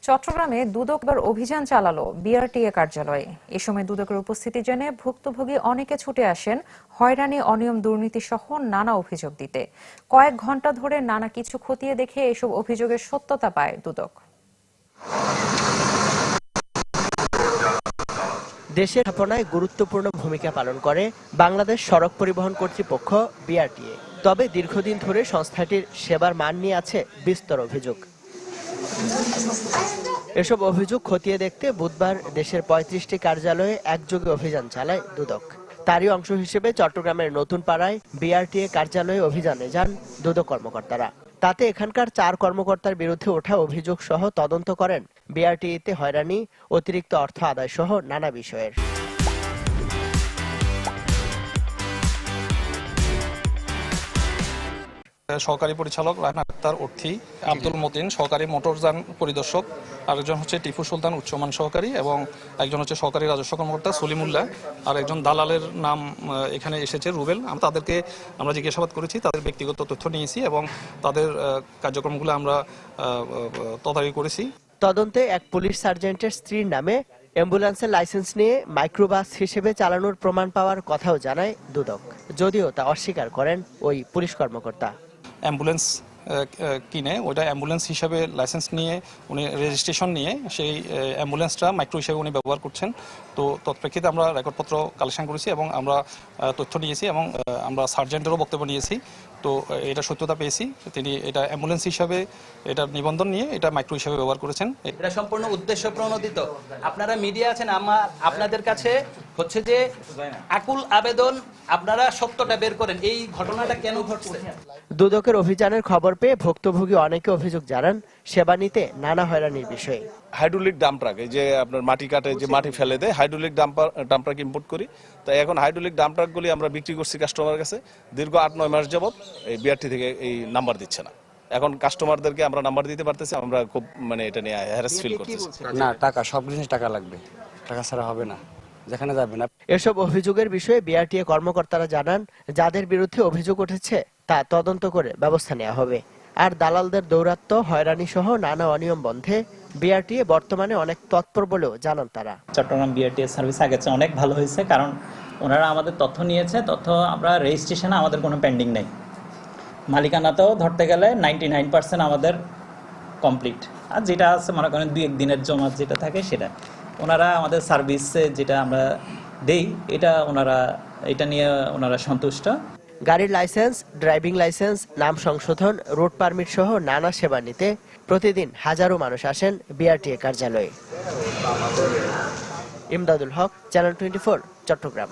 চট্টগ্রামে দুদকবার অভিযান চালালো বিআরটিএ কার্যালয়ে। এ সময় দুদকের উপস্থিতি জেনে ভুক্তভোগী অনেকে ছুটে আসেন হয়রানি, অনিয়ম, দুর্নীতি সহ নানা অভিযোগ দিতে। কয়েক ঘণ্টা ধরে নানা কিছু খতিয়ে দেখে এসব অভিযোগের সত্যতা পায় দুদক। দেশের স্থাপনায় গুরুত্বপূর্ণ ভূমিকা পালন করে বাংলাদেশ সড়ক পরিবহন কর্তৃপক্ষ বিআরটিএ। তবে দীর্ঘদিন ধরে সংস্থাটির সেবার মান নিয়ে আছে বিস্তর অভিযোগ। এসব অভিযোগ খতিয়ে দেখতে বুধবার দেশের ৩৫টি কার্যালয়ে একযোগে অভিযান চালায় দুদক। তারই অংশ হিসেবে চট্টগ্রামের নতুন পাড়ায় বিআরটিএ কার্যালয়ে অভিযানে যান দুদক কর্মকর্তারা। তাতে এখানকার ৪ কর্মকর্তার বিরুদ্ধে ওঠা অভিযোগ সহ তদন্ত করেন বিআরটিএতে হয়রানি, অতিরিক্ত অর্থ আদায় সহ নানা বিষয়ের। সহকারী পরিচালক রায়হান আক্তার অর্থী, আব্দুল মতিন সহকারী মোটরযান পরিদর্শক, আরেকজন হচ্ছে টিপু সুলতান উচ্চমান সহকারী এবং একজন হচ্ছে সহকারী রাজস্ব কর্মকর্তা সলিমুল্লাহ, আর একজন দালালের নাম এখানে এসেছে রুবেল। তাদেরকে আমরা জিজ্ঞাসাবাদ করেছি, তাদের ব্যক্তিগত তথ্য নিয়েছি এবং তাদের কার্যক্রমগুলো আমরা তদারকি করেছি। তদন্তে এক পুলিশ সার্জেন্টের স্ত্রীর নামে অ্যাম্বুলেন্সের লাইসেন্স নিয়ে মাইক্রোবাস হিসেবে চালানোর প্রমাণ পাওয়ার কথাও জানায় দুদক, যদিও তা অস্বীকার করেন ওই পুলিশ কর্মকর্তা। অ্যাম্বুলেন্স কিনে ওইটা অ্যাম্বুলেন্স হিসাবে লাইসেন্স নিয়ে উনি রেজিস্ট্রেশন নিয়ে সেই অ্যাম্বুলেন্সটা মাইক্রো হিসেবে উনি ব্যবহার করছেন। তো তৎপ্রেক্ষিতে আমরা রেকর্ডপত্র কালেকশন করেছি এবং আমরা তথ্য নিয়েছি এবং আমরা সার্জেন্টেরও বক্তব্য নিয়েছি। তো এটা সত্যতা পেয়েছি, তিনি এটা অ্যাম্বুলেন্স হিসাবে এটা নিবন্ধন নিয়ে এটা মাইক্রো হিসাবে ব্যবহার করেছেন। এটা সম্পূর্ণ উদ্দেশ্য প্রণোদিত। আপনারা মিডিয়া আছেন, আপনাদের কাছে হচ্ছে যে আকুল আবেদন, আপনারা সত্যটা বের করেন, এই ঘটনাটা কেন ঘটছে। দুদকের অভিযানের খবর পেয়ে ভুক্তভোগী অনেকে অভিযোগ জানান সেবা নিতে নানা হয়রানির বিষয়ে। হাইড্রোলিক ডাম্প ট্রাক, এই যে আপনার মাটি কাটে, যে মাটি ফেলে দেয়, হাইড্রোলিক ডাম্প ট্রাক ইম্পোর্ট করি। তাই এখন হাইড্রোলিক ডাম্প ট্রাকগুলি আমরা বিক্রি করছি কাস্টমারের কাছে। দীর্ঘ ৮-৯ মাস যাবত এই বিআরটি থেকে এই নাম্বার দিচ্ছে না। এখন কাস্টমারদেরকে আমরা নাম্বার দিতে পারতেছি, আমরা খুব এটা নিয়ে হ্যারাস ফিল করতেছি। না, টাকা, সব জিনিস টাকা লাগবে, টাকা ছাড়া হবে না, যেখানে যাবে না। এসব অভিযোগের বিষয়ে বিআরটিএ কর্মকর্তারা জানান, যাদের বিরুদ্ধে অভিযোগ উঠেছে তা তদন্ত করে ব্যবস্থা নেওয়া হবে। আর দালালদের দৌরাত্ম্য, হয়রানি সহ নানা অনিয়ম বন্ধে বিআরটিএ বর্তমানে অনেক তৎপর বলেও জানান তারা। চট্টগ্রাম বিআরটিএ সার্ভিস আগের চেয়ে অনেক ভালো হয়েছে, কারণ ওনারা আমাদের তথ্য নিয়েছে। তথ্য আমরা রেজিস্ট্রেশনে আমাদের কোনো পেন্ডিং নেই, মালিকানাতেও ধরতে গেলে 99% আমাদের কমপ্লিট। আর যেটা আছে মনে করেন 2-1 দিনের জমা যেটা থাকে সেটা ওনারা আমাদের সার্ভিসে যেটা আমরা দেই, এটা নিয়ে ওনারা সন্তুষ্ট। গাড়ির লাইসেন্স, ড্রাইভিং লাইসেন্স, নাম সংশোধন, রুট পারমিট সহ নানা সেবা নিতে প্রতিদিন হাজারো মানুষ আসেন বিআরটিএ কার্যালয়ে। ইমদাদুল হক, চ্যানেল 24, চট্টগ্রাম।